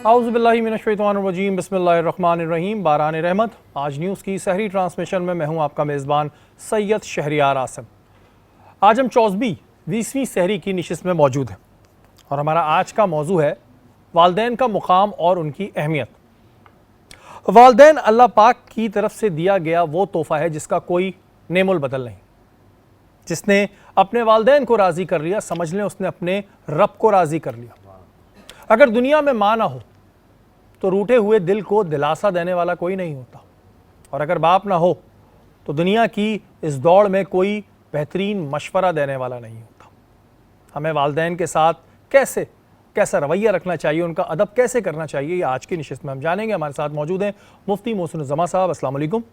औज़ुबिल्लाहिमिनश्शैतानिर्रजीम बिस्मिल्लाहिर्रहमानिर्रहीम। बारान रहमत। आज न्यूज़ की सहरी ट्रांसमिशन में मैं हूँ आपका मेज़बान सैयद शहरियार आसिम। आज हम 20वीं सहरी की नशिस्त में मौजूद हैं और हमारा आज का मौजू है वालदैन का मुकाम और उनकी अहमियत। वालदैन अल्लाह पाक की तरफ से दिया गया वो तोहफ़ा है जिसका कोई नेमुल बदल नहीं। जिसने अपने वालदैन को राज़ी कर लिया, समझ लें उसने अपने रब को राज़ी कर लिया। अगर दुनिया में माँ ना हो तो रूठे हुए दिल को दिलासा देने वाला कोई नहीं होता, और अगर बाप ना हो तो दुनिया की इस दौड़ में कोई बेहतरीन मशवरा देने वाला नहीं होता। हमें वालदैन के साथ कैसा रवैया रखना चाहिए, उनका अदब कैसे करना चाहिए, ये आज की नशिस्त में हम जानेंगे। हमारे साथ मौजूद हैं मुफ्ती मोहसिन जमा साहब। अस्सलाम वालेकुम।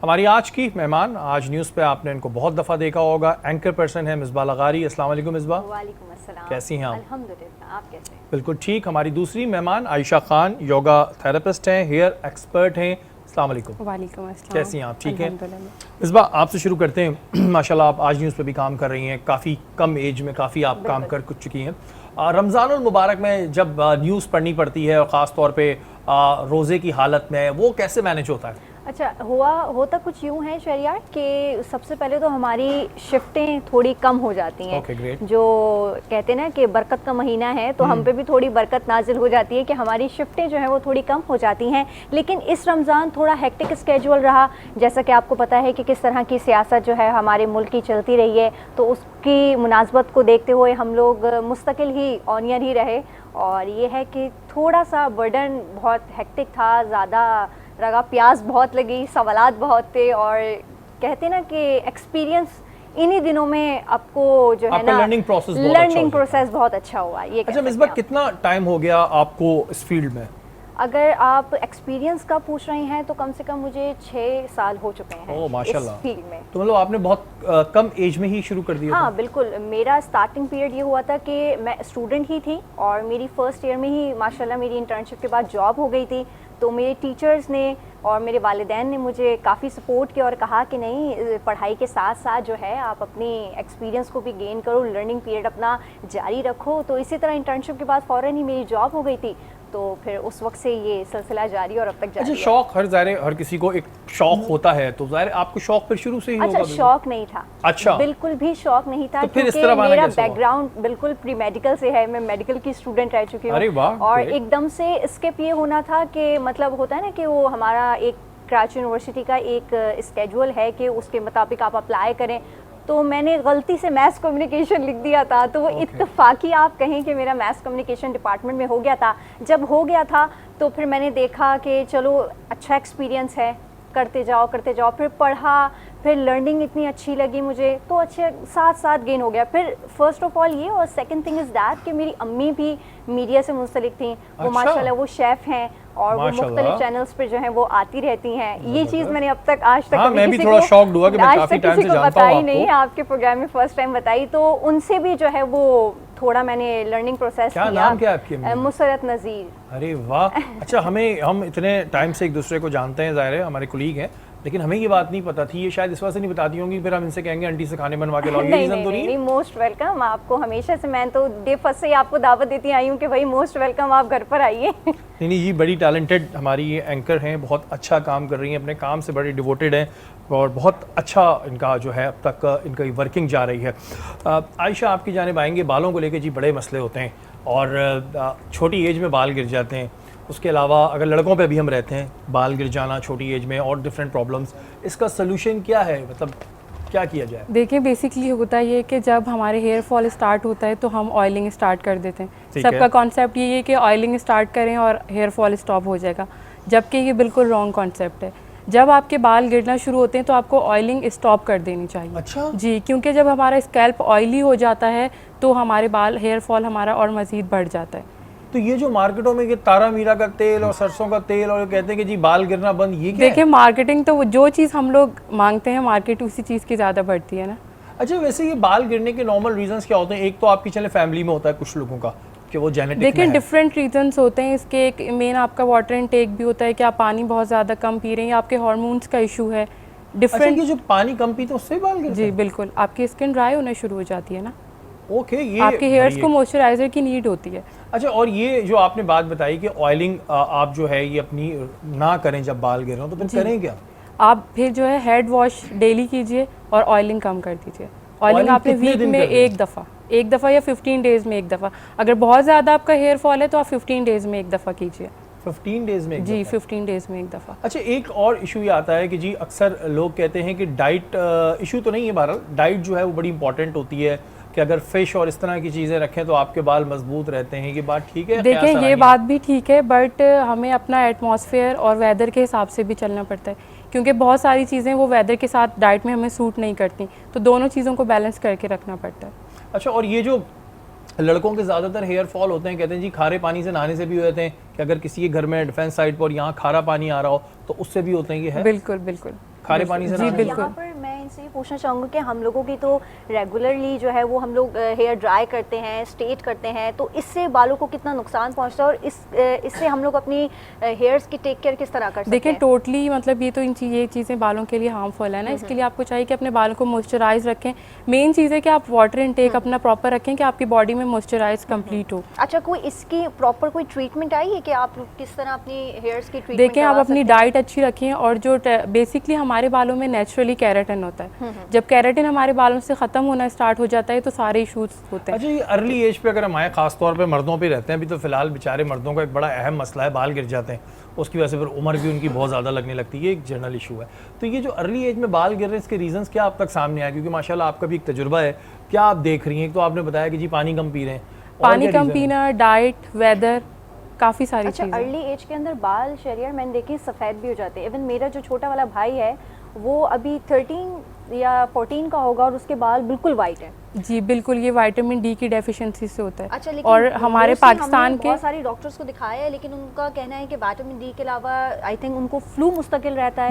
हमारी आज की मेहमान, आज न्यूज़ पे आपने इनको बहुत दफ़ा देखा होगा, एंकर पर्सन है मिसबा लगारी। अस्सलाम वालेकुम मिसबा। वालेकुम अस्सलाम। कैसी हैं आप? अल्हम्दुलिल्लाह, आप कैसे हैं? बिल्कुल ठीक। हमारी दूसरी मेहमान आयशा खान, योगा थेरेपिस्ट हैं, हेयर एक्सपर्ट हैं। अस्सलाम वालेकुम। वालेकुम अस्सलाम। कैसी हैं आप? ठीक हैं। मिसबा आपसे शुरू करते हैं। माशाल्लाह आप आज न्यूज़ पे भी काम कर रही हैं, काफ़ी कम एज में काफ़ी आप काम कर चुकी हैं। रमज़ानुल मुबारक में जब न्यूज़ पढ़नी पड़ती है और ख़ास तौर पे रोज़े की हालत में, वो कैसे मैनेज होता है? अच्छा, होता कुछ यूँ है शहरियार कि सबसे पहले तो हमारी शिफ्टें थोड़ी कम हो जाती हैं। Okay, great. जो कहते हैं ना कि बरकत का महीना है, तो हम पे भी थोड़ी बरकत नाजिल हो जाती है कि हमारी शिफ्टें जो हैं वो थोड़ी कम हो जाती हैं। लेकिन इस रमज़ान थोड़ा हेक्टिक स्केड्यूल रहा, जैसा कि आपको पता है कि किस तरह की सियासत जो है हमारे मुल्क की चलती रही है, तो उसकी मुनासबत को देखते हुए हम लोग मुस्तकिल ही ऑनियर ही रहे। और ये है कि थोड़ा सा बर्डन बहुत हेक्टिक था, ज़्यादा लगा, प्यास बहुत लगी, सवालात बहुत थे, और कहते ना कि एक्सपीरियंस इन्हीं दिनों में आपको जो है ना लर्निंग प्रोसेस बहुत अच्छा हुआ। ये अच्छा मिसबा, कितना टाइम हो गया आपको इस फील्ड में? अगर आप एक्सपीरियंस का पूछ रहे हैं तो कम से कम मुझे 6 साल हो चुके हैं माशाल्लाह इस फील्ड में। तो मतलब आपने बहुत कम एज में ही शुरू कर दिया? हाँ बिल्कुल। मेरा स्टार्टिंग पीरियड ये हुआ था कि मैं स्टूडेंट ही थी और मेरी फर्स्ट ईयर में ही माशाल्लाह मेरी इंटर्नशिप के बाद जॉब हो गई थी। तो मेरे टीचर्स ने और मेरे वालिदैन ने मुझे काफ़ी सपोर्ट किया और कहा कि नहीं, पढ़ाई के साथ साथ जो है आप अपनी एक्सपीरियंस को भी गेन करो, लर्निंग पीरियड अपना जारी रखो। तो इसी तरह इंटर्नशिप के बाद फ़ौरन ही मेरी जॉब हो गई थी, तो फिर उस वक्त से ये सिलसिला जारी और अब तक जारी है। शौक हर किसी को एक शौक होता है, तो ज़ाहिर आपको शौक फिर शुरू से ही होगा? अच्छा, शौक नहीं था। अच्छा, बिल्कुल भी शौक नहीं था, तो फिर इस क्योंकि तरह मेरा बैकग्राउंड बिल्कुल प्री मेडिकल से है। मैं मेडिकल की स्टूडेंट रह चुकी हूँ और एकदम से स्किप ये होना था कि मतलब होता है ना कि वो हमारा एक कराची यूनिवर्सिटी का एक स्केड्यूल है कि उसके मुताबिक आप अप्लाई करें। तो मैंने गलती से मैथ्स कम्युनिकेशन लिख दिया था, तो वो इत्तेफाकी आप कहें कि मेरा मैथ्स कम्युनिकेशन डिपार्टमेंट में हो गया था। जब हो गया था तो फिर मैंने देखा कि चलो अच्छा एक्सपीरियंस है, करते जाओ। फिर पढ़ा, फिर लर्निंग इतनी अच्छी लगी मुझे, तो अच्छे साथ गेन हो गया। फिर फर्स्ट ऑफ ऑल ये, और सेकंड थिंग इज़ दैट कि मेरी अम्मी भी मीडिया से मुंसलिक थी। वो माशाल्लाह वो शेफ़ हैं और वो मुख्तलिफ चैनल्स पे जो है वो आती रहती हैं। ये चीज़ मैंने आज तक मैं भी थोड़ा शॉक्ड हुआ कि मैं काफी टाइम से जानता हूं आपको। नहीं, आपके प्रोग्राम में फर्स्ट टाइम बताई, तो उनसे भी जो है वो थोड़ा मैंने लर्निंग प्रोसेस किया। नाम क्या है आपकी? मुसरत नज़ीर। अरे वाह। अच्छा, हम इतने टाइम से एक दूसरे को जानते हैं, ज़ाहिर है हमारे कुलीग हैं, लेकिन हमें ये बात नहीं पता थी। ये शायद इस वजह से नहीं बताती होंगी, फिर हम इनसे कहेंगे आंटी से खाने बनवा के लाओ। नहीं, मोस्ट वेलकम। आपको हमेशा से, मैं तो डे फर्स्ट से आपको दावत देती आई हूँ कि भाई मोस्ट वेलकम, आप घर पर आइए। नहीं जी, बड़ी टैलेंटेड हमारी ये एंकर हैं, बहुत अच्छा काम कर रही हैं, अपने काम से बड़ी डिवोटेड हैं और बहुत अच्छा इनका जो है अब तक इनका वर्किंग जा रही है। आयशा, आपकी जानिब आएंगे। बालों को लेके जी बड़े मसले होते हैं और छोटी एज में बाल गिर जाते हैं। उसके अलावा अगर लड़कों पे भी हम रहते हैं, बाल गिर जाना छोटी एज में और डिफरेंट प्रॉब्लम्स, इसका सलूशन क्या है? मतलब क्या किया जाए? देखिए, बेसिकली होता ये है कि जब हमारे हेयर फॉल स्टार्ट होता है तो हम ऑयलिंग स्टार्ट कर देते हैं। सबका कॉन्सेप्ट ये है कि ऑयलिंग स्टार्ट करें और हेयर फॉल स्टॉप हो जाएगा, जबकि ये बिल्कुल रॉन्ग कॉन्सेप्ट है। जब आपके बाल गिरना शुरू होते हैं तो आपको ऑयलिंग स्टॉप कर देनी चाहिए। अच्छा जी, क्योंकि जब हमारा स्कैल्प ऑयली हो जाता है तो हमारे बाल, हेयर फॉल हमारा और मज़ीद बढ़ जाता है। तो ये जो मार्केटों में ये तारा मीरा का तेल और सरसों का तेल और कहते हैं कि जी बाल गिरना बंद, ये क्या देखिए, मार्केटिंग तो जो चीज़ हम लोग मांगते हैं मार्केट उसी चीज़ की ज़्यादा बढ़ती है ना। अच्छा, वैसे ये बाल गिरने के नॉर्मल रीजंस क्या होते हैं? एक तो आपकी चले फैमिली में होता है कुछ लोगों का कि वो जेनेटिक देखिए, डिफरेंट रीजंस होते हैं इसके। एक मेन आपका वाटर इनटेक भी होता है कि आप पानी बहुत ज़्यादा कम पी रहे हैं, आपके हार्मोन्स का इशू है। डिफरेंट। अच्छा, ये जो पानी कम पीते हैं उससे बाल गिरते हैं? जी बिल्कुल, आपकी स्किन ड्राई होना शुरू हो जाती है ना। ओके, ये आपके हेयर्स को मॉइस्चराइजर की नीड होती है। अच्छा, और ये जो आपने बात बताई कि ऑयलिंग आप जो है ये अपनी ना करें जब बाल गिर रहे हो, तो फिर करें क्या? आप फिर जो है हेड वॉश डेली कीजिए और ऑयलिंग कम कर दीजिए। ऑयलिंग आपने वीक में एक दफ़ा या 15 डेज में एक दफ़ा। अगर बहुत ज़्यादा आपका हेयर फॉल है तो आप 15 डेज में एक दफ़ा कीजिए। 15 डेज में जी 15 डेज में एक दफ़ा। अच्छा, एक और इशू ये आता है कि जी अक्सर लोग कहते हैं कि डाइट इशू तो नहीं है, बहरहाल डाइट जो है वो बड़ी इंपॉर्टेंट होती है कि अगर फिश और इस तरह की चीज़ें रखें तो आपके बाल मजबूत रहते हैं। ये बात ठीक है? देखिए ये बात भी ठीक है, बट हमें अपना एटमॉस्फेयर और वेदर के हिसाब से भी चलना पड़ता है, क्योंकि बहुत सारी चीज़ें वो वेदर के साथ डाइट में हमें सूट नहीं करती, तो दोनों चीज़ों को बैलेंस करके रखना पड़ता है। अच्छा, और ये जो लड़कों के ज़्यादातर हेयर फॉल होते हैं, कहते हैं जी खारे पानी से नहाने से भी हो जाते हैं, कि अगर किसी के घर में डिफेंस साइड पर यहाँ खारा पानी आ रहा हो तो उससे भी होते हैं? ये है बिल्कुल बिल्कुल खारे पानी से? जी बिल्कुल। यहाँ पर मैं इनसे ये पूछना चाहूँगी कि हम लोगों की तो रेगुलरली जो है वो हम लोग हेयर ड्राई करते हैं, स्ट्रेट करते हैं, तो इससे बालों को कितना नुकसान पहुँचता है और इससे हम लोग अपनी हेयर्स की टेक केयर किस तरह कर सकते हैं? देखिए टोटली मतलब ये चीज़ें बालों के लिए हार्मफुल है ना, इसके लिए आपको चाहिए कि अपने बालों को मॉइस्चराइज रखें। मेन चीज़ है कि आप वाटर इनटेक अपना प्रॉपर रखें कि आपकी बॉडी में मॉइस्चराइज कंप्लीट हो। अच्छा, कोई इसकी प्रॉपर कोई ट्रीटमेंट आई है कि आप किस तरह अपनी हेयर्स की ट्रीटमेंट? देखें आप अपनी डाइट अच्छी रखें, और जो बेसिकली हमारे बालों में नेचुरली केराटिन होता है, जब केराटिन हमारे बालों से ख़त्म होना स्टार्ट हो जाता है तो सारे इशूज होते हैं। अच्छा, ये अर्ली एज पे अगर हम आए, खासतौर पे मर्दों पे रहते हैं, अभी तो फिलहाल बेचारे मर्दों का एक बड़ा अहम मसला है, बाल गिर जाते हैं, उसकी वजह से फिर उम्र भी उनकी बहुत ज़्यादा लगने लगती है, एक जनरल इशू है। तो ये जो अर्ली एज में बाल गिर रहे हैं, इसके रीजंस क्या अब तक सामने आए? क्योंकि माशाल्लाह आपका भी एक तजुर्बा है, क्या आप देख रही हैं? तो आपने बताया कि जी पानी कम पी रहे हैं, पानी कम पीना, डाइट, वेदर, काफ़ी सारी चीज़ें। अर्ली एज के अंदर बाल शरियर मैंने देखे सफ़ेद भी हो जाते हैं। इवन मेरा जो छोटा वाला भाई है वो अभी 13 या 14 का होगा और उसके बाल बिल्कुल वाइट है। जी बिल्कुल, ये विटामिन डी की डेफिशिएंसी से होता है। अच्छा, लेकिन और हमारे पाकिस्तान के बहुत सारे डॉक्टर्स को दिखाया है, लेकिन उनका कहना है कि विटामिन डी के अलावा आई थिंक उनको फ्लू मुस्तकिल रहता है।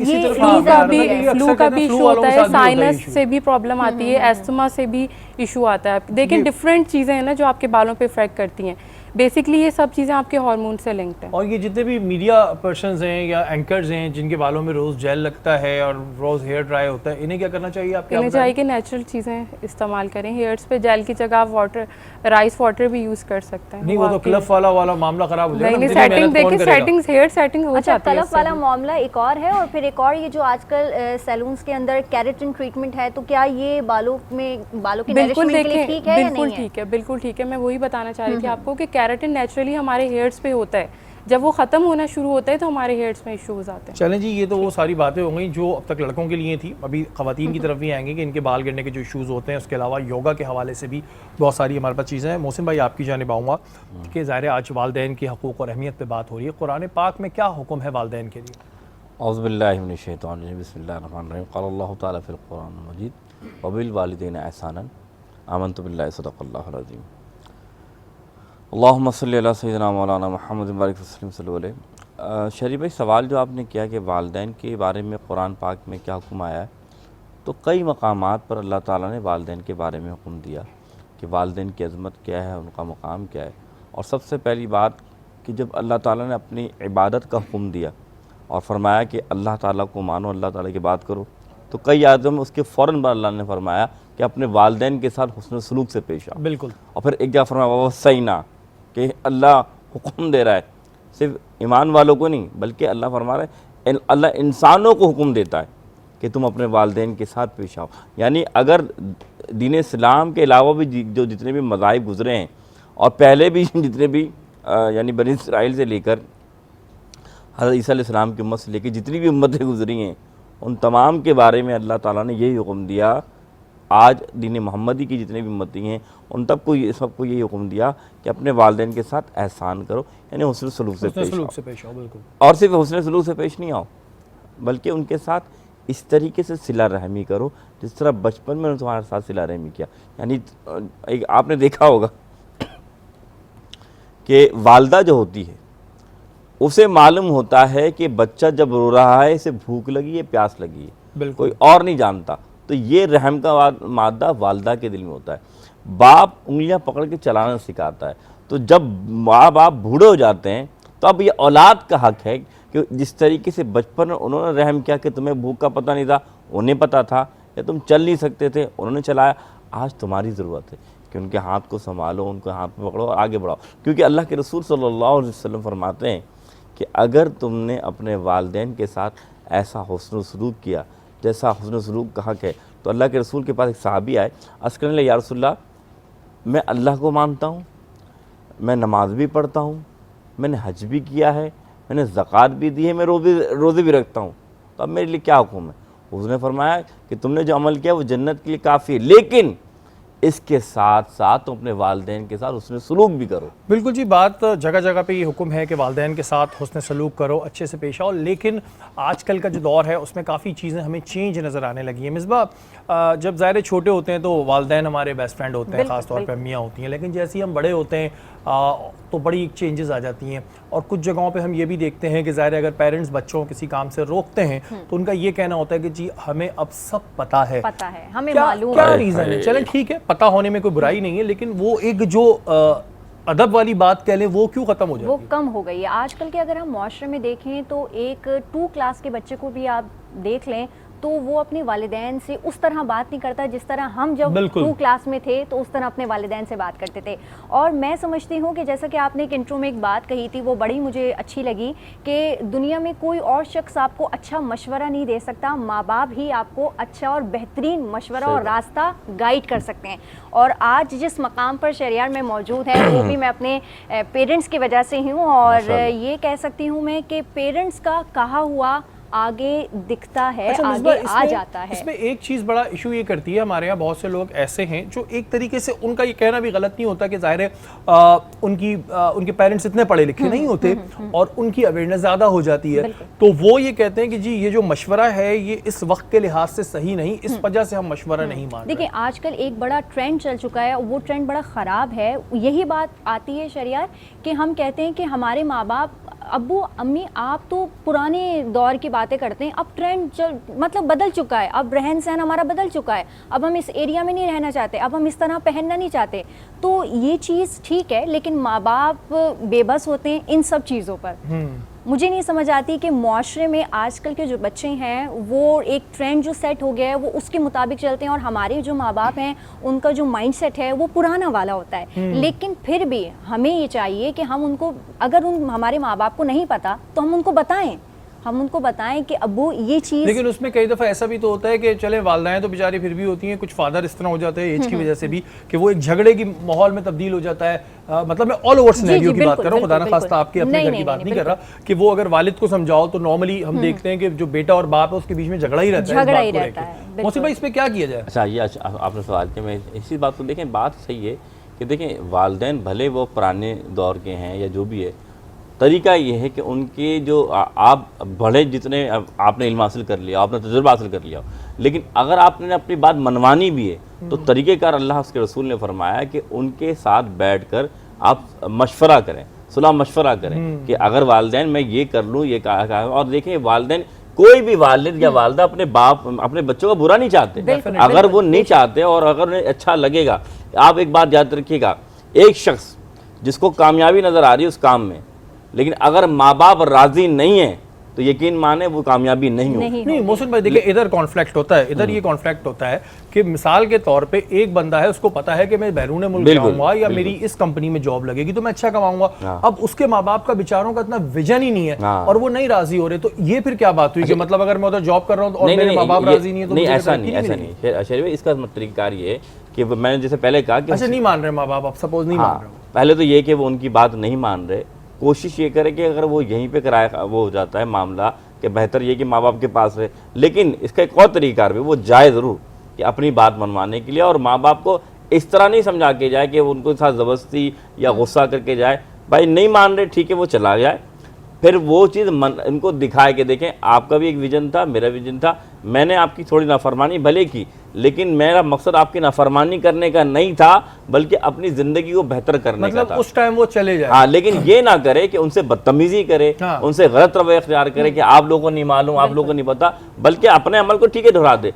फ्लू का भी इशू होता है, साइनस से भी प्रॉब्लम आती है, एस्थमा से भी इशू आता है। देखिए डिफरेंट चीज़ें हैं ना जो आपके बालों पे इफेक्ट करती हैं। बेसिकली ये सब चीज़ें आपके हार्मोन से लिंक्ड हैं। और ये जितने भी मीडिया पर्सन्स हैं या एंकर्स हैं जिनके बालों में रोज़ जेल लगता है और रोज़ हेयर ड्राई होता है, इन्हें क्या करना चाहिए? आपके इन्हें चाहिए कि नेचुरल चीज़ें इस्तेमाल करें। हेयर्स पे जेल की जगह आप वाटर, राइस वाटर भी यूज़ कर सकते हैं। नहीं, वो तो क्लिफ वाला मामला खराब हो जाएगा। नहीं, सेटिंग देखिए, सेटिंग्स हेयर सेटिंग हो जाती है। क्लिफ वाला मामला एक और है, और फिर एक और ये जो आजकल सैलून्स के अंदर केराटिन ट्रीटमेंट है, तो क्या ये बालों के नरिशमेंट के लिए ठीक है या नहीं है? बिल्कुल ठीक है। मैं वही बताना चाह रही थी आपको कि केराटिन नेचुरली हमारे हेयर्स पे होता है, जब वो ख़त्म होना शुरू होता है तो हमारे हेयर्स में इश्यूज आते हैं। चलें जी, ये तो वो सारी बातें हो गई जो अब तक लड़कों के लिए थी। अभी ख़वातीन की तरफ भी आएंगे कि इनके बाल गिरने के जो इश्यूज़ होते हैं, उसके अलावा योगा के हवाले से भी बहुत सारी हमारे पास चीज़ें हैं। मोहसिन भाई, आपकी जानिब आऊँगा कि ज़ाहिर आज वालिदैन की हकूक़ और अहमियत पर बात हो रही है। कुरान पाक में क्या हुक्म है वालिदैन के लिए? औज़ु बिल्लाहि मिनश शैतानिर रजीम, बिस्मिल्लाहिर्रहमानिर्रहीम। क़ाल अल्लाहु तआला फ़िल क़ुरानिल मजीद व बिल वालिदैन एहसानन आमनतु बिल्लाहि सदक़ल्लाहुल अज़ीम। अल्लाहुम्मा सल्लि अला सय्यिदिना मौलाना मुहम्मद बारिक वसल्लम सल्लल्लाहु अलैहि। शरीफ भाई, सवाल जो आपने किया कि वालिदैन के बारे में कुरान पाक में क्या हुक्म आया है, तो कई मकामात पर अल्लाह ताला ने वालिदैन के बारे में हुक्म दिया कि वालिदैन की अज़मत क्या है, उनका मकाम क्या है। और सबसे पहली बात कि जब अल्लाह ताला ने अपनी इबादत का हुक्म दिया और फरमाया कि अल्लाह ताला को मानो, अल्लाह ताला की बात करो, तो कई आयतों में उसके फ़ौरन बाद अल्लाह ने फरमाया कि अपने वालिदैन के साथ हुस्न सलूक से पेश आओ। बिल्कुल। और फिर एक जगह फरमाया वसैना, कि अल्लाह हुक्म दे रहा है सिर्फ ईमान वालों को नहीं, बल्कि अल्लाह फरमा रहा है, अल्लाह इंसानों को हुक्म देता है कि तुम अपने वालिदैन के साथ पेश आओ। यानी अगर दीन इस्लाम के अलावा भी जो जितने भी मज़ाहिब गुज़रे हैं और पहले भी जितने भी यानी बनी इसराइल से लेकर हज़रत ईसा अलैहिस्सलाम की उम्मत से लेकर जितनी भी उम्मतें गुज़री हैं, उन तमाम के बारे में अल्लाह ताला ने यही हुक्म दिया। आज दीन मोहम्मदी की जितने भी उम्मती हैं उन तक को सबको यही हुक्म दिया कि अपने वालिदैन के साथ एहसान करो, यानी हुस्न सलूक से पेश आओ। बिल्कुल। और सिर्फ हुस्न सलूक से पेश नहीं आओ, बल्कि उनके साथ इस तरीके से सिला रहमी करो जिस तरह बचपन में उन्होंने तुम्हारे साथ सिला रहमी किया। यानी एक आपने देखा होगा कि वालदा जो होती है उसे मालूम होता है कि बच्चा जब रो रहा है, इसे भूख लगी है, प्यास लगी है, कोई और नहीं जानता। तो ये रहम का मादा वालदा के दिल में होता है। बाप उंगलियां पकड़ के चलाना सिखाता है। तो जब माँ बाप बूढ़े हो जाते हैं तो अब ये औलाद का हक है कि जिस तरीके से बचपन में उन्होंने रहम किया कि तुम्हें भूख का पता नहीं था, उन्हें पता था, या तुम चल नहीं सकते थे, उन्होंने चलाया, आज तुम्हारी ज़रूरत है कि उनके हाथ को संभालो, उनके हाथ में पकड़ो और आगे बढ़ाओ। क्योंकि अल्लाह के रसूल सल्लल्लाहु अलैहि वसल्लम फरमाते हैं कि अगर तुमने अपने वालिदैन के साथ ऐसा हुस्न सलूक किया जैसा हुस्न सलूक कहा है, तो अल्लाह के रसूल के पास एक सहाबी आए, अर्ज़ करने लगे, या रसूलल्लाह, मैं अल्लाह को मानता हूँ, मैं नमाज भी पढ़ता हूँ, मैंने हज भी किया है, मैंने ज़कात भी दी है, मैं रोज़े भी रखता हूँ, तो अब मेरे लिए क्या हुक्म है? उसने फरमाया कि तुमने जो अमल किया वो जन्नत के लिए काफ़ी है, लेकिन इसके साथ साथ तुम अपने वालिदैन के साथ हुस्न सलूक भी करो। बिल्कुल जी, बात जगह जगह पे ये हुक्म है कि वालिदैन के साथ हुस्न सलूक करो, अच्छे से पेश आओ, लेकिन आजकल का जो दौर है उसमें काफ़ी चीज़ें हमें चेंज नज़र आने लगी हैं। मिसबा, जब ज़ाहिर छोटे होते हैं तो वालिदैन हमारे बेस्ट फ्रेंड होते हैं, ख़ास तौर पे अम्मियाँ होती हैं, लेकिन जैसे ही हम बड़े होते हैं तो बड़ी चेंजेस आ जाती हैं। और कुछ जगहों पे हम ये भी देखते हैं कि ज़ाहिर अगर पेरेंट्स बच्चों को किसी काम से रोकते हैं तो उनका ये कहना होता है कि जी हमें अब सब पता है, हमें मालूम क्या रीज़न है। चलें ठीक है, पता होने में कोई बुराई नहीं है, लेकिन वो एक जो अदब वाली बात कह लें वो क्यों ख़त्म हो जाती है? वो कम हो गई है आजकल के। अगर हम माशरे में देखें तो एक 2 क्लास के बच्चे को भी आप देख लें तो वो अपने वालिदैन से उस तरह बात नहीं करता जिस तरह हम जब 2 क्लास में थे तो उस तरह अपने वालिदैन से बात करते थे। और मैं समझती हूँ कि जैसा कि आपने एक इंट्रो में एक बात कही थी, वो बड़ी मुझे अच्छी लगी कि दुनिया में कोई और शख्स आपको अच्छा मशवरा नहीं दे सकता, माँ बाप ही आपको अच्छा और बेहतरीन मशवरा और रास्ता गाइड कर सकते हैं। और आज जिस मकाम पर शहरियार में मौजूद है वो भी मैं अपने पेरेंट्स की वजह से हूँ, और ये कह सकती हूँ मैं कि पेरेंट्स का कहा हुआ आगे दिखता है, अच्छा, आगे आ जाता है। इसमें एक चीज़ बड़ा इशू ये करती है, हमारे यहाँ बहुत से लोग ऐसे हैं जो एक तरीके से, उनका ये कहना भी गलत नहीं होता कि ज़ाहिर है उनके पेरेंट्स इतने पढ़े लिखे नहीं होते और उनकी अवेयरनेस ज़्यादा हो जाती है, तो वो ये कहते हैं कि जी ये जो मशवरा है ये इस वक्त के लिहाज से सही नहीं, इस वजह से हम मशवरा नहीं मान रहे। देखिए आजकल एक बड़ा ट्रेंड चल चुका है, वो ट्रेंड बड़ा ख़राब है। यही बात आती है शरियार कि हम कहते हैं कि हमारे माँ बाप, अब्बू अम्मी, आप तो पुराने दौर की बातें करते हैं, अब ट्रेंड मतलब बदल चुका है, अब रहन सहन हमारा बदल चुका है, अब हम इस एरिया में नहीं रहना चाहते, अब हम इस तरह पहनना नहीं चाहते। तो ये चीज़ ठीक है, लेकिन माँ बाप बेबस होते हैं इन सब चीज़ों पर। मुझे नहीं समझ आती कि मुआशरे में आजकल के जो बच्चे हैं वो एक ट्रेंड जो सेट हो गया है वो उसके मुताबिक चलते हैं, और हमारे जो माँ बाप हैं उनका जो माइंडसेट है वो पुराना वाला होता है। लेकिन फिर भी हमें ये चाहिए कि हम उनको, अगर हमारे माँ बाप को नहीं पता तो हम उनको बताएं कि अब्बू ये चीज़। लेकिन उसमें कई दफ़ा ऐसा भी तो होता है कि चले वालिदैन तो बेचारी फिर भी होती हैं, कुछ फादर इस तरह हो जाते हैं एज की वजह से भी कि वो एक झगड़े की माहौल में तब्दील हो जाता है। मतलब मैं ऑल ओवर सिनेरियो की बात कर रहा हूँ, खुदा ना खास्ता आपके अपने घर की बात नहीं कर रहा, कि वो अगर वालिद को समझाओ तो नॉर्मली हम देखते हैं कि जो बेटा और बाप है उसके बीच में झगड़ा ही रहता है। मौसी भाई, इस पे क्या किया जाए? अच्छा, ये आपने सवाल किया, मैं इसी बात को देखें, बात सही है कि देखें वालिदैन भले वो पुराने दौर के हैं या जो भी है, तरीका ये है कि उनके जो आप बड़े जितने आपने इल्म हासिल कर लिया, आपने तजुर्बा हासिल कर लिया, लेकिन अगर आपने अपनी बात मनवानी भी है तो तरीक़ेकार अल्लाह उसके रसूल ने फरमाया कि उनके साथ बैठकर आप मशवरा करें, सुलह मशवरा करें कि अगर वालिदैन मैं ये कर लूँ, ये कहा। और देखें वालिदैन, कोई भी वालिद या वालदा अपने बच्चों का बुरा नहीं चाहते। अगर वो नहीं चाहते और अगर उन्हें अच्छा लगेगा, आप एक बात याद रखिएगा, एक शख्स जिसको कामयाबी नज़र आ रही है उस काम में, लेकिन अगर माँ बाप राजी नहीं है तो यकीन माने वो कामयाबी नहीं होगी। नहीं मोहसिन भाई, देखिए इधर कॉन्फ्लिक्ट होता है, इधर ये कॉन्फ्लिक्ट होता है कि मिसाल के तौर पे एक बंदा है, उसको पता है कि मैं बैरून मुल्क जाऊंगा या मेरी इस कंपनी में जॉब लगेगी तो मैं अच्छा कमाऊंगा। अब उसके माँ बाप का बेचारों का इतना विजन ही नहीं है और वो नहीं राजी हो रहे, तो ये फिर क्या बात हुई कि मतलब अगर मैं उधर जॉब कर रहा हूँ और मेरे माँ बाप राजी नहीं है तो? नहीं, ऐसा नहीं। इसका तरीका ये कि मैंने जैसे पहले कहा कि अच्छा नहीं मान रहे माँ बाप, आप सपोज नहीं मान रहे, पहले तो ये कि वो उनकी बात नहीं मान रहे, कोशिश ये करे कि अगर वो यहीं पे कराया वो हो जाता है मामला कि बेहतर ये कि माँ बाप के पास रहे। लेकिन इसका एक और तरीका भी वो जाए ज़रूर कि अपनी बात मनवाने के लिए, और माँ बाप को इस तरह नहीं समझा के जाए कि उनको साथ ज़बरदस्ती या गुस्सा करके जाए, भाई नहीं मान रहे ठीक है वो चला जाए, फिर वो चीज़ इनको दिखाए कि देखें आपका भी एक विजन था, मेरा विजन था, मैंने आपकी थोड़ी नाफरमानी भले की, लेकिन मेरा मकसद आपकी नाफरमानी करने का नहीं था बल्कि अपनी ज़िंदगी को बेहतर करने का था। उस टाइम वो चले जाए। हाँ, लेकिन ये ना करे कि उनसे बदतमीजी करे, उनसे गलत रवैया इख्तियार करे कि आप लोगों को नहीं मालूम, आप लोगों को नहीं पता, बल्कि अपने अमल को ठीक है दोहरा दे।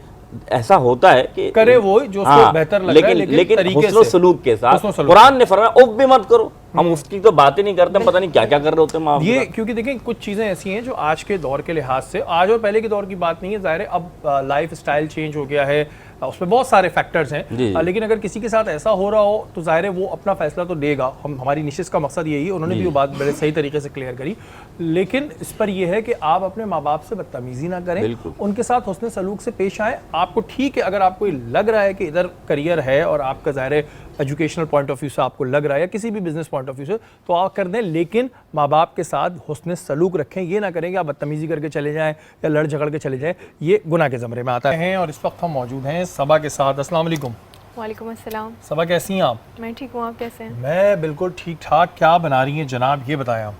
ऐसा होता है कि करे वो जो उसको बेहतर लग रहा है, लेकिन हुस्न सलूक के साथ कुरान ने फरमाया उफ भी मत करो। हम उसकी तो बातें नहीं करते, पता नहीं क्या क्या कर रहे होते हैं ये, क्योंकि देखें कुछ चीज़ें ऐसी हैं जो आज के दौर के लिहाज से, आज और पहले के दौर की बात नहीं है, ज़ाहिर है अब लाइफ स्टाइल चेंज हो गया है, उसमें बहुत सारे फैक्टर्स हैं, लेकिन अगर किसी के साथ ऐसा हो रहा हो तो जाहिर है वो अपना फैसला तो देगा। हमारी निशिस का मकसद यही है, उन्होंने भी वो बात बड़े सही तरीके से क्लियर करी। लेकिन इस पर यह है कि आप अपने माँ बाप से बदतमीजी ना करें, उनके साथ हुस्न सलूक से पेश आए। आपको ठीक है, अगर आपको लग रहा है कि इधर करियर है और आपका ज़ाहिर है एजुकेशनल पॉइंट ऑफ व्यू से आपको लग रहा है या किसी भी बिजनेस पॉइंट ऑफ व्यू से, तो आप कर दें, लेकिन माँ बाप के साथ हुस्न सलूक रखें। ये ना करें कि आप बदतमीजी करके चले जाएं या लड़ झगड़ के चले जाएं, ये गुनाह के ज़मरे में आता है। और इस वक्त हम मौजूद हैं सबा के साथ। अस्सलाम वालेकुम। वालेकुम अस्सलाम। सबा कैसी हैं आप? मैं ठीक हूँ, आप कैसे हैं? मैं बिल्कुल ठीक ठाक। क्या बना रही हैं जनाब, ये बताएं आप।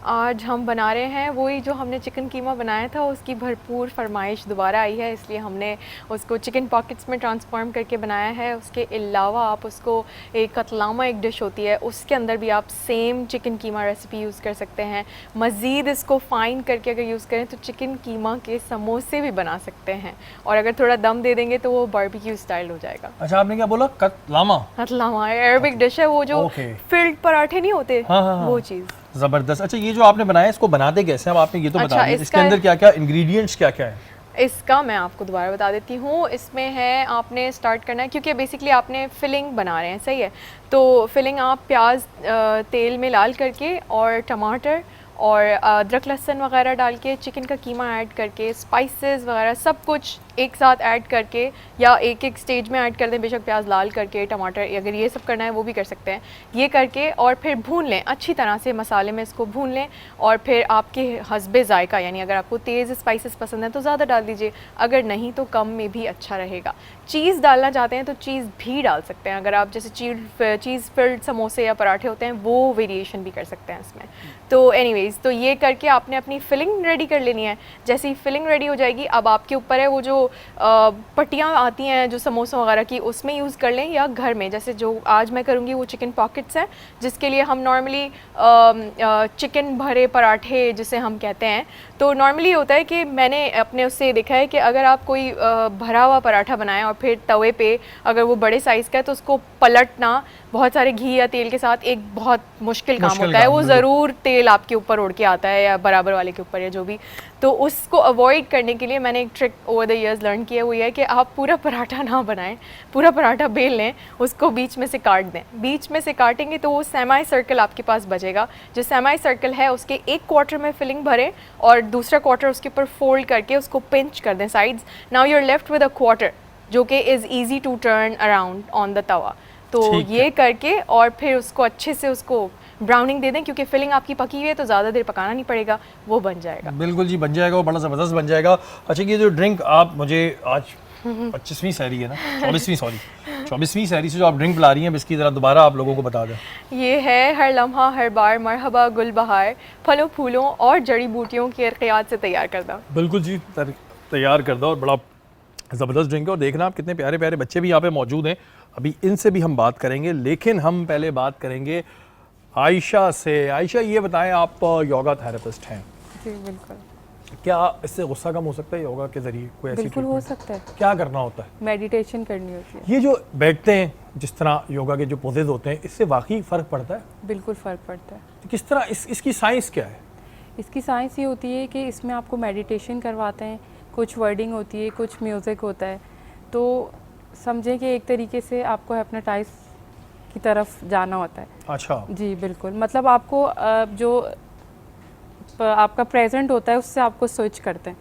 आज हम बना रहे हैं वही जो हमने चिकन कीमा बनाया था, उसकी भरपूर फरमाइश दोबारा आई है, इसलिए हमने उसको चिकन पॉकेट्स में ट्रांसफॉर्म करके बनाया है। उसके अलावा आप उसको एक कतलामा एक डिश होती है, उसके अंदर भी आप सेम चिकन कीमा रेसिपी यूज़ कर सकते हैं। मज़ीद इसको फ़ाइन करके अगर यूज़ करें तो चिकन कीमा के समोसे भी बना सकते हैं, और अगर थोड़ा दम दे देंगे तो वो बारबेक्यू स्टाइल हो जाएगा। अच्छा, आपने क्या बोला? कतलामा? कतलामा अरबिक डिश है, वो जो फिल्ड पराठे नहीं होते, वो चीज़। ज़बरदस्त। अच्छा, ये जो आपने बनाया इसको बनाते कैसे हैं? आपने ये तो बता दिया, इसके अंदर क्या क्या इंग्रेडिएंट्स क्या क्या है? इसका मैं आपको दोबारा बता देती हूँ। इसमें है, आपने स्टार्ट करना है क्योंकि बेसिकली आपने फिलिंग बना रहे हैं, सही है? तो फिलिंग आप प्याज तेल में लाल करके और टमाटर और अदरक लहसुन वगैरह डाल के चिकन का कीमा ऐड करके स्पाइसेस वगैरह सब कुछ एक साथ ऐड करके, या एक एक स्टेज में ऐड कर दें, बेशक प्याज लाल करके टमाटर, अगर ये सब करना है वो भी कर सकते हैं। ये करके और फिर भून लें अच्छी तरह से, मसाले में इसको भून लें, और फिर आपके हस्बे जायका, यानी अगर आपको तेज़ स्पाइसेस पसंद है तो ज़्यादा डाल दीजिए, अगर नहीं तो कम में भी अच्छा रहेगा। चीज़ डालना चाहते हैं तो चीज़ भी डाल सकते हैं, अगर आप जैसे चीज़ फिल्ड समोसे या पराठे होते हैं वो वेरिएशन भी कर सकते हैं इसमें। तो एनीवेज़, तो ये करके आपने अपनी फिलिंग रेडी कर लेनी है। जैसे ही फिलिंग रेडी हो जाएगी, अब आपके ऊपर है वो जो पट्टियाँ आती हैं जो समोसों वगैरह की, उसमें यूज़ कर लें, या घर में जैसे जो आज मैं करूँगी वो चिकन पॉकेट्स हैं, जिसके लिए हम नॉर्मली चिकन भरे पराठे जिसे हम कहते हैं, तो नॉर्मली होता है कि मैंने अपने उससे देखा है कि अगर आप कोई भरा हुआ पराठा बनाएं और फिर तवे पे अगर वो बड़े साइज़ का है तो उसको पलटना बहुत सारे घी या तेल के साथ एक बहुत मुश्किल काम होता है। वो ज़रूर तेल आपके ऊपर उड़ के आता है या बराबर वाले के ऊपर या जो भी, तो उसको अवॉइड करने के लिए मैंने एक trick over the years learn किया, वो ये है कि आप पूरा पराठा ना बनाएं, पूरा पराठा बेल लें, उसको बीच में से काट दें। बीच में से काटेंगे तो वो सेमी सर्कल आपके पास बचेगा। जो सेमी सर्कल है उसके एक क्वार्टर में फिलिंग भरें और दूसरा क्वार्टर उसके ऊपर फोल्ड करके उसको पिंच कर दें sides. Now you are left with a quarter जो कि is easy to turn around on the tawa. तो ये करके और फिर उसको अच्छे से उसको ब्राउनिंग दे दें, क्योंकि फिलिंग आपकी पकी हुई है तो ज़्यादा देर पकाना नहीं पड़ेगा, वो बन जाएगा। बिल्कुल जी, बन जाएगा, वो बड़ा ज़बरदस्त बन जाएगा। अच्छा, ये जो ड्रिंक आप मुझे आज 25वीं सहरी है ना, 24वीं सहरी से जो आप ड्रिंक पिला रही हैं, इसकी ज़रा दोबारा आप लोगों को बता दें। ये है हर लम्हा हर बार मरहबा गुल बहार, फलों फूलों और जड़ी बूटियों की अर्कियात से तैयार करदा। बिल्कुल जी, तैयार करदा, और बड़ा ज़बरदस्त ड्रिंक है। और देखना आप कितने प्यारे प्यारे बच्चे भी यहाँ पे मौजूद हैं, अभी इनसे भी हम बात करेंगे, लेकिन हम पहले बात करेंगे आयशा से। आयशा, ये बताएं, आप योगा थेरेपिस्ट हैं। जी बिल्कुल। क्या इससे गुस्सा कम हो सकता है योगा के जरिए? कोई ऐसी बिल्कुल हो सकता है। क्या करना होता है? मेडिटेशन करनी होती है। ये जो बैठते हैं, जिस तरह योगा के जो पोजेज होते हैं, इससे वाकई फ़र्क पड़ता है? बिल्कुल फ़र्क पड़ता है। तो किस तरह इसकी साइंस क्या है? इसकी साइंस ये होती है कि इसमें आपको मेडिटेशन करवाते हैं, कुछ वर्डिंग होती है, कुछ म्यूज़िक होता है, तो समझें कि एक तरीके से आपको हिप्नोटाइज की तरफ जाना होता है। अच्छा जी बिल्कुल, मतलब आपको जो आपका प्रेजेंट होता है उससे आपको स्विच करते हैं।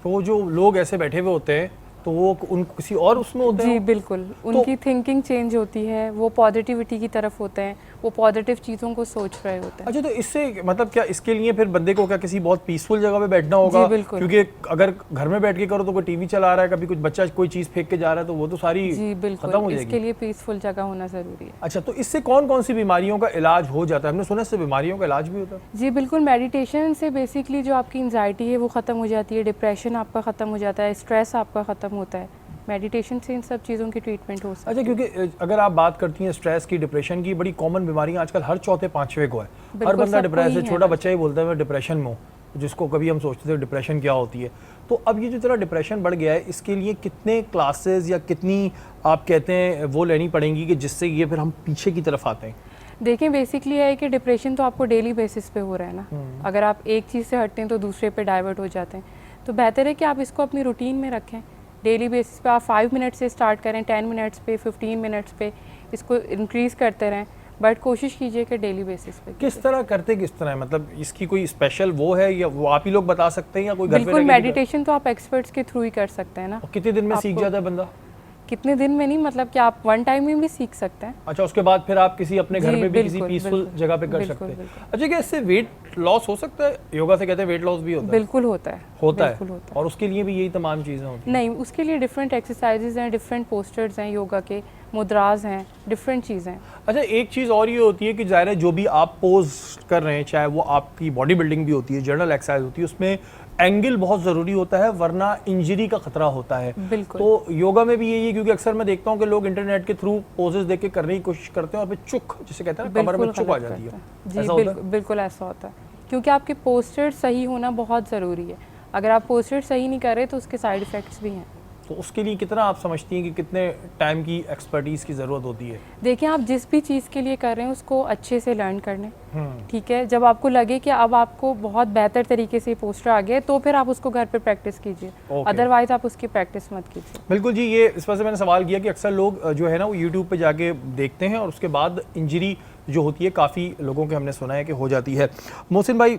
तो जो लोग ऐसे बैठे हुए होते हैं तो वो उन किसी और उसमें होते हैं? जी बिल्कुल, उनकी थिंकिंग चेंज होती है, वो पॉजिटिविटी की तरफ होते हैं, वो पॉजिटिव चीज़ों को सोच रहे होते हैं। अच्छा, तो इससे मतलब क्या इसके लिए फिर बंदे को क्या किसी बहुत पीसफुल जगह पे बैठना होगा? जी बिल्कुल, क्योंकि अगर घर में बैठ के करो तो कोई टीवी चला रहा है, कभी कुछ बच्चा कोई चीज़ फेंक के जा रहा है, तो वो तो सारी जी बिल्कुल, इसके लिए पीसफुल जगह होना ज़रूरी है। अच्छा, तो इससे कौन कौन सी बीमारियों का इलाज हो जाता है? हमने सुना इससे बीमारियों का इलाज भी होता है। जी बिल्कुल, मेडिटेशन से बेसिकली जो आपकी एंजाइटी है वो ख़त्म हो जाती है, डिप्रेशन आपका ख़त्म हो जाता है, स्ट्रेस आपका ख़त्म होता है। मेडिटेशन से इन सब चीज़ों की ट्रीटमेंट हो सकती है। अच्छा, क्योंकि अगर आप बात करती हैं स्ट्रेस की, डिप्रेशन की, बड़ी कॉमन बीमारियां आजकल हर चौथे पांचवें को है। हर बंदा डिप्रेशन है, छोटा बच्चा ही बोलता है मैं डिप्रेशन में हूँ, जिसको कभी हम सोचते थे डिप्रेशन क्या होती है। तो अब ये जो तरह डिप्रेशन बढ़ गया है, इसके लिए कितने क्लासेस या कितनी आप कहते हैं वो लेनी पड़ेंगी कि जिससे ये फिर हम पीछे की तरफ आते हैं? देखिए, बेसिकली है कि डिप्रेशन तो आपको डेली बेसिस पे हो रहा है ना, अगर आप एक चीज़ से हटते हैं तो दूसरे पे डाइवर्ट हो जाते हैं। तो बेहतर है कि आप इसको अपनी रूटीन में रखें, डेली बेसिस पे आप 5 मिनट से स्टार्ट करें, 10 मिनट्स पे, 15 मिनट्स पे, इसको इंक्रीज़ करते रहें, बट कोशिश कीजिए कि डेली बेसिस पे। किस तरह करते, किस तरह, मतलब इसकी कोई स्पेशल वो है या वो आप ही लोग बता सकते हैं या कोई घर पे बिल्कुल, मेडिटेशन तो आप एक्सपर्ट्स के थ्रू ही कर सकते हैं ना। कितने दिन में सीख जाता है बंदा? कितने दिन में नहीं, मतलब कि आप 1 टाइम में भी सीख सकते हैं। अच्छा, उसके बाद फिर आप किसी अपने घर में भी किसी पीसफुल जगह पे कर बिल्कुल, सकते हैं। बिल्कुल। अच्छा, क्या इससे वेट लॉस हो सकता है? योगा से कहते हैं वेट लॉस भी होता है? बिल्कुल होता है, होता बिल्कुल है। होता है। और उसके लिए भी यही तमाम चीज़ें होती हैं? नहीं, उसके लिए डिफरेंट एक्सरसाइजेज हैं, डिफरेंट पोस्टर्स हैं योगा के, मुद्राज हैं, डिफरेंट चीज़ें। अच्छा, एक चीज़ और ये होती है कि ज़ाहिर है जो भी आप पोज कर रहे हैं, चाहे वो आपकी बॉडी बिल्डिंग भी होती है, जनरल एक्सरसाइज होती है, उसमें एंगल बहुत ज़रूरी होता है, वरना इंजरी का खतरा होता है। बिल्कुल। तो योगा में भी यही है, क्योंकि अक्सर मैं देखता हूँ कि लोग इंटरनेट के थ्रू पोजेस देख के करने की कोशिश करते हैं और फिर चुक, जिसे कहते हैं ना, कमर में चुक आ जाती है। जी बिल्कुल ऐसा होता है, क्योंकि आपके पोस्टर सही होना बहुत ज़रूरी है। अगर आप पोस्टर सही नहीं कर रहे तो उसके साइड इफ़ेक्ट्स भी हैं। तो उसके लिए कितना आप समझती हैं कि कितने टाइम की एक्सपर्टीज़ की ज़रूरत होती है? देखिए, आप जिस भी चीज़ के लिए कर रहे हैं उसको अच्छे से लर्न कर लें, ठीक है। जब आपको लगे कि अब आपको बहुत बेहतर तरीके से पोस्टर आ गया तो फिर आप उसको घर पे प्रैक्टिस कीजिए, अदरवाइज आप उसकी प्रैक्टिस मत कीजिए। बिल्कुल जी, ये इस वजह से मैंने सवाल किया कि अक्सर लोग जो है ना वो यूट्यूब पे जाके देखते हैं और उसके बाद इंजरी जो होती है काफ़ी लोगों के हमने सुना है कि हो जाती है। मोहसिन भाई,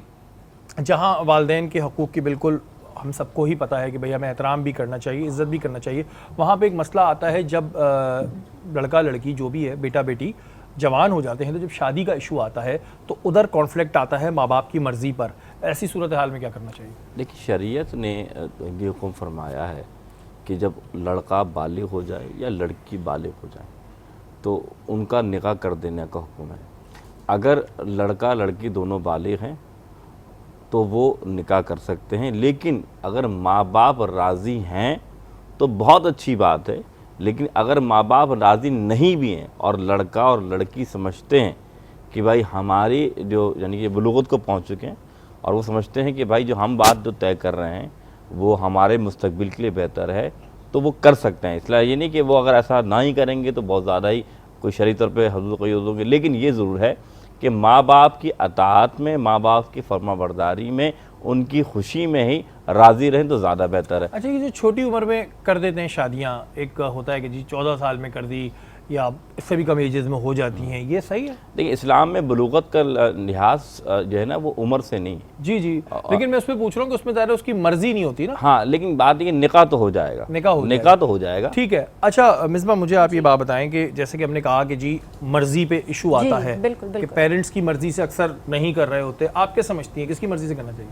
जहाँ वालिदैन के हकूक़ की बिल्कुल हम सबको ही पता है कि भई हमें एहतराम भी करना चाहिए, इज़्ज़त भी करना चाहिए, वहाँ पे एक मसला आता है जब लड़का लड़की जो भी है, बेटा बेटी जवान हो जाते हैं, तो जब शादी का इशू आता है तो उधर कॉन्फ्लिक्ट आता है माँ बाप की मर्ज़ी पर। ऐसी सूरत हाल में क्या करना चाहिए? देखिए, शरीयत ने ये हुक्म फरमाया है कि जब लड़का बालिग हो जाए या लड़की बालिग हो जाए तो उनका निकाह कर देने का हुक्म है। अगर लड़का लड़की दोनों बालिग हैं तो वो निकाह कर सकते हैं, लेकिन अगर माँ बाप राज़ी हैं तो बहुत अच्छी बात है। लेकिन अगर माँ बाप राज़ी नहीं भी हैं और लड़का और लड़की समझते हैं कि भाई हमारी जो यानी कि बुलूगत को पहुँच चुके हैं और वो समझते हैं कि भाई जो हम बात जो तय कर रहे हैं वो हमारे मुस्तकबिल के लिए बेहतर है, तो वो कर सकते हैं। इसलिए ये नहीं कि वो अगर ऐसा ना ही करेंगे तो बहुत ज़्यादा ही कोई शरई तौर पर हदूद कोई होंगे, लेकिन ये ज़रूर है कि माँ बाप की अताअत में, माँ बाप की फरमाबरदारी में, उनकी खुशी में ही राज़ी रहें तो ज़्यादा बेहतर है। अच्छा, ये जो छोटी उम्र में कर देते हैं शादियाँ, एक होता है कि जी 14 साल में कर दी या इससे भी कम एजेस में हो जाती हैं, ये सही है? देखिए, इस्लाम में बुलूगत का लिहाज जो है ना वो उम्र से नहीं है। जी जी, लेकिन मैं उसमें पूछ रहा हूँ कि उसमें ज़्यादा उसकी मर्जी नहीं होती ना। हाँ, लेकिन बात ये निकाह तो हो जाएगा, निकाह तो हो जाएगा। ठीक है। अच्छा मिसबा, मुझे आप ये बात बताएं कि जैसे कि हमने कहा कि जी मर्जी पे इशू आता है कि पेरेंट्स की मर्जी से अक्सर नहीं कर रहे होते, आप क्या समझती हैं किसकी मर्जी से करना चाहिए?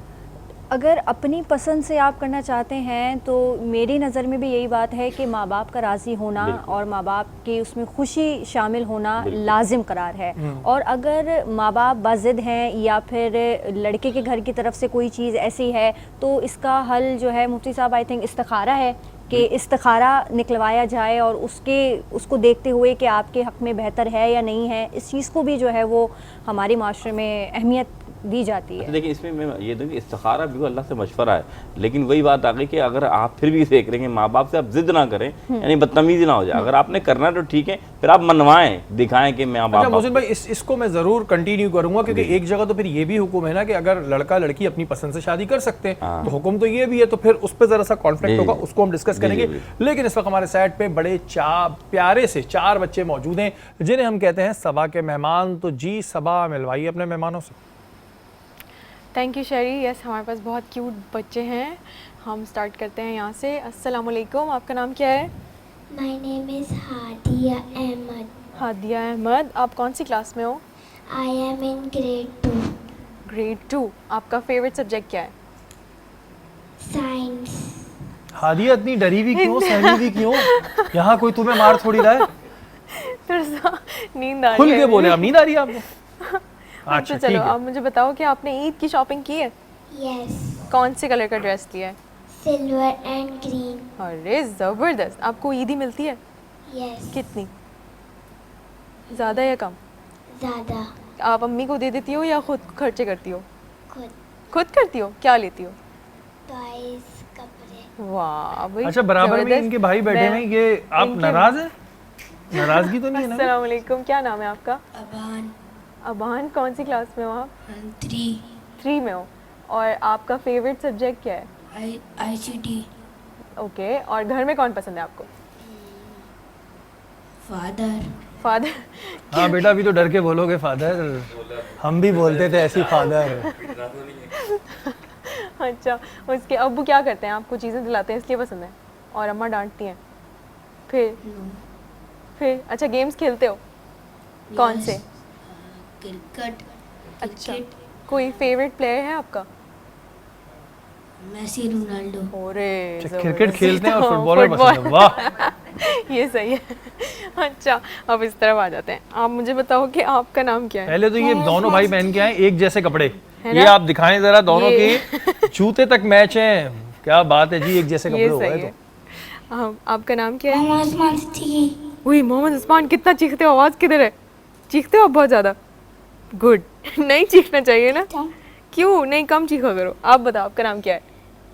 अगर अपनी पसंद से आप करना चाहते हैं तो मेरी नज़र में भी यही बात है कि माँ बाप का राज़ी होना और माँ बाप की उसमें खुशी शामिल होना लाजिम करार है। और अगर माँ बाप बाज़िद हैं या फिर लड़के के घर की तरफ से कोई चीज़ ऐसी है तो इसका हल जो है मुफ्ती साहब आई थिंक इस्तिखारा है कि इस्तिखारा निकलवाया जाए और उसको देखते हुए कि आपके हक़ में बेहतर है या नहीं है, इस चीज़ को भी जो है वो हमारे माशरे में अहमियत दी जाती है। देखिए, इसमें मैं ये दूँ कि इस्तिखारा भी अल्लाह से मशवरा है, लेकिन वही बात आ गई कि अगर आप फिर भी देख रहे हैं माँ बाप से आप जिद ना करें, यानी बदतमीजी ना हो जाए। अगर आपने करना तो ठीक है, फिर आप मनवाएं, दिखाएं कि मैं बाप। मोहसिन भाई, इसको मैं ज़रूर कंटिन्यू करूंगा, क्योंकि एक जगह तो फिर ये भी हुक्म है ना कि अगर लड़का लड़की अपनी पसंद से शादी कर सकते हैं, तो हुक्म तो ये भी है, तो फिर उस पर ज़रा सा कॉन्फ्लिक्ट होगा, उसको हम डिस्कस करेंगे। लेकिन इस वक्त हमारे साइड पे बड़े प्यारे से 4 बच्चे मौजूद हैं जिन्हें हम कहते हैं सबा के मेहमान। तो जी सबा, मिलवाइए अपने मेहमानों से। थैंक यू शरी। यस, हमारे पास बहुत क्यूट बच्चे हैं, हम स्टार्ट करते हैं यहाँ से। अस्सलाम वालेकुम, आपका नाम क्या है? My name is Hadiya Ahmed. Hadiya Ahmed, आप कौन सी क्लास में हो? I am in grade 2। Grade 2। आपका फेवरेट सब्जेक्ट क्या है? साइंस। हादिया, इतनी डरी हुई क्यों, सहमी हुई क्यों? यहाँ कोई तुम्हें मार थोड़ी रहा है। नींद आ रही है। खुल के बोले, अब नींद आ रही है आपको? अच्छा चलो, आप मुझे बताओ कि आपने ईद की शॉपिंग की है? यस। कौन से कलर का ड्रेस लिया है? Silver and green. अरे ज़बरदस्त। आपको ईदी मिलती है? यस। कितनी? ज़्यादा या कम? ज़्यादा। आप अम्मी को दे देती हो या खुद खर्चे करती हो? खुद करती हो? क्या लेती हो? टॉयज, कपड़े। वाह भाई। अच्छा, बराबर में इनके भाई बैठे हैं, ये आप नाराज हैं? नाराजगी तो नहीं है ना? अस्सलाम वालेकुम, क्या नाम है आपका? अबान। अबान, कौन सी क्लास में हो आप? 3 में हो। और आपका फेवरेट सब्जेक्ट क्या है? ICT। ओके, और घर में कौन पसंद है आपको? फादर। फादर। हाँ बेटा, अभी तो डर के बोलोगे फादर, हम भी बोलते थे ऐसी फादर। अच्छा, उसके अब्बू क्या करते हैं? आपको चीज़ें दिलाते हैं इसलिए पसंद है, और अम्मा डांटती हैं? फिर अच्छा, गेम्स खेलते हो? कौन से? क्रिकेट। अच्छा, कोई फेवरेट प्लेयर है आपका? Messi, Ronaldo. अरे क्रिकेट खेलते हैं और फुटबॉलर पसंद है, वाह। ये सही है। अच्छा, अब इस तरफ आ जाते हैं। आप मुझे बताओ कि आपका नाम क्या है? पहले तो ये दोनों भाई पहन के आए एक जैसे कपड़े, ये आप दिखाएं जरा, दोनों के जूते तक मैच हैं, क्या बात है जी, एक जैसे कपड़े हो गए। तो आपका नाम क्या है? मोहम्मद उस्मान सिद्दीकी। वही मोहम्मद उस्मान, कितना चीखते हो, आवाज़ किधर है? चीखते हो आप बहुत ज़्यादा? गुड। नहीं चीखना चाहिए ना, क्यों नहीं, कम चीखा करो। आप बताओ आपका नाम क्या है?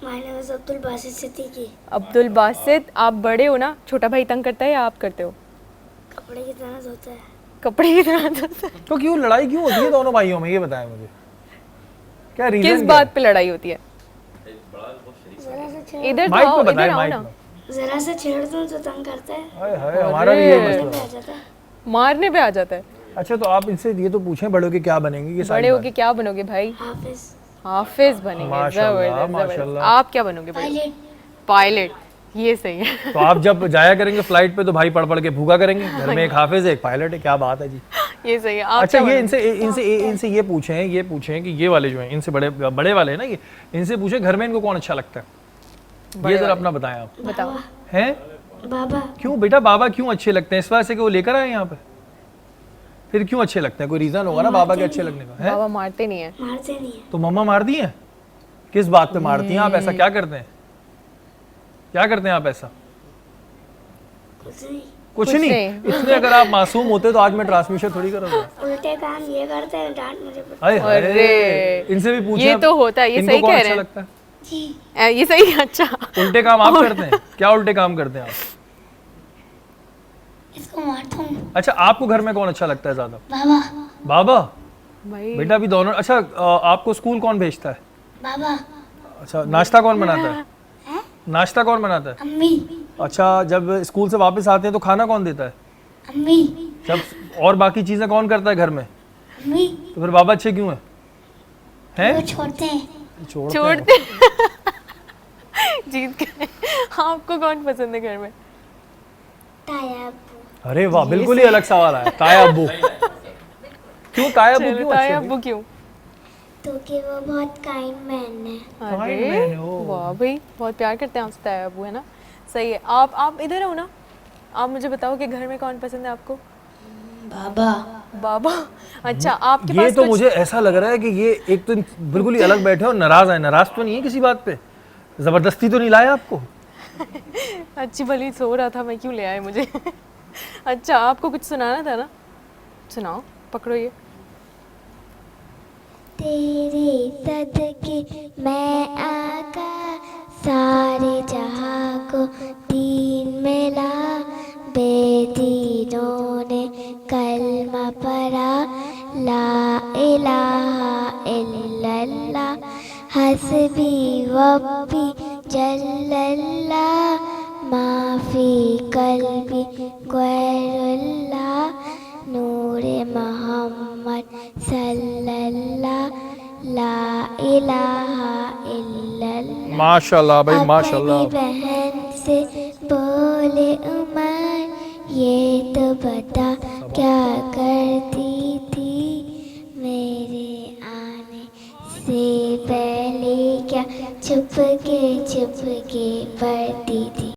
My name is Abdul Basit Siddiqui. Abdul Basit, आप बड़े हो ना, छोटा भाई तंग करता है या आप करते हो? कपड़े की तरह धोता है। कपड़े की तरह धोता है। तो क्यों लड़ाई क्यों होती है दोनों भाइयों में, ये बताएं मुझे, क्या रीजन? किस बात पे लड़ाई होती है? इधर तो माइक आओ, पे इधर बताएं, आओ माइक ना। में। जरा सा छेड़ दूं तो तंग करता है, हाय हाय, हमारा भी ये मसला है। आ जाता है। मारने पे आ जाता है। अच्छा, तो आप इनसे ये तो पूछें बड़े होके क्या बनेंगे, ये सारी बड़े बात। होके क्या बनोगे भाई? हाफिज। हाफिज बनेंगे। माशाल्लाह, जबरदस्त, जबरदस्त। माशाल्लाह। आप क्या बनोगे बड़े? पायलट। पायलट, ये सही है। तो आप जब जाया करेंगे फ्लाइट पे तो भाई पढ़ पढ़ के भूखा करेंगे, घर में एक हाफिज है एक पायलट है, क्या बात है जी। ये सही है। आप अच्छा, क्या ये बनोगे? इनसे ये पूछें कि ये वाले जो हैं, इनसे बड़े वाले हैं ना, ये इनसे पूछें घर में इनको कौन अच्छा लगता है, ये जरा अपना बताएं आप। बताओ। हैं? बाबा। क्यों बेटा, बाबा क्यों अच्छे लगते हैं? इस वजह से कि वो लेकर आए यहाँ पे? फिर क्यों अच्छे लगते हैं, कोई रीजन होगा ना बाबा के अच्छे लगने का? है? बाबा मारते नहीं है। मारते नहीं है। तो मम्मा मारती हैं? किस बात पे मारती हैं आप? ऐसा क्या करते हैं, क्या करते हैं आप ऐसा? कुछ नहीं। कुछ कुछ नहीं। नहीं। इतने अगर आप मासूम होते तो आज मैं ट्रांसमिशन थोड़ी करूँगा। उल्टे काम ये करते हैं, डांट मुझे पड़ती अरे अरे, इनसे भी पूछे ये आप, तो होता है, ये इनको सही कौन कह अच्छा रहे हैं। लगता है? जी। ये सही है। अच्छा, उल्टे काम आप करते हैं? क्या उल्टे काम करते हैं आप? इसको मारता हूँ। अच्छा, आपको घर में कौन अच्छा लगता है ज्यादा? बाबा। बाबा? भाई बेटा अभी दोनों। अच्छा, आपको स्कूल कौन भेजता है? बाबा। अच्छा, नाश्ता कौन बनाता है? नाश्ता कौन बनाता है? अम्मी। अच्छा, जब स्कूल से वापस आते हैं तो खाना कौन देता है? अम्मी। जब और बाकी चीजें कौन करता है घर में? अम्मी। तो फिर बाबा अच्छे क्यों हैं? वो हैं? छोड़ते हैं। छोड़ते हैं। जीत गए। आपको कौन पसंद है घर में? ताया अब्बू। अरे वाह, बिल्कुल ही अलग सवाल आया। ताया अब्बू। क्यों ताया अब्बू क्यों अच्छे ताया हैं? अब्बू क्यों? क्योंकि वो बहुत काइंड मैन है। Kind man, oh. वाह भाई, बहुत प्यार करते हैं आपसे ताया अब्बू, है ना? सही है। आप इधर हो ना, आप मुझे बताओ कि घर में कौन पसंद है आपको? बाबा। बाबा। अच्छा, आपके ये पास तो कुछ मुझे ऐसा लग रहा है कि ये एक तो बिल्कुल ही अलग बैठे हो, नाराज है। नाराज तो नहीं है किसी बात पे? जबरदस्ती तो नहीं लाया आपको? अच्छी भली सो रहा था मैं, क्यों ले आए मुझे? अच्छा, आपको कुछ सुनाना था ना, सुनाओ, पकड़ो ये। तेरे सदके मैं आका सारे जहां को दीन मिला, बेदीनों ने कलमा पढ़ा, ला इलाहा इल्लल्लाह, हस्बी वब्बी जल्लल्लाह, माफी कल्बी गैरुल्लाह, नूरे मोहम्मद सल्लल्लाह, ला इलाहा इल्लल्लाह। माशाल्लाह भाई, माशाल्लाह। अपनी बहन से बोले उमर, ये तो बता क्या करती थी, मेरे आने से पहले क्या छुप के पढ़ती थी।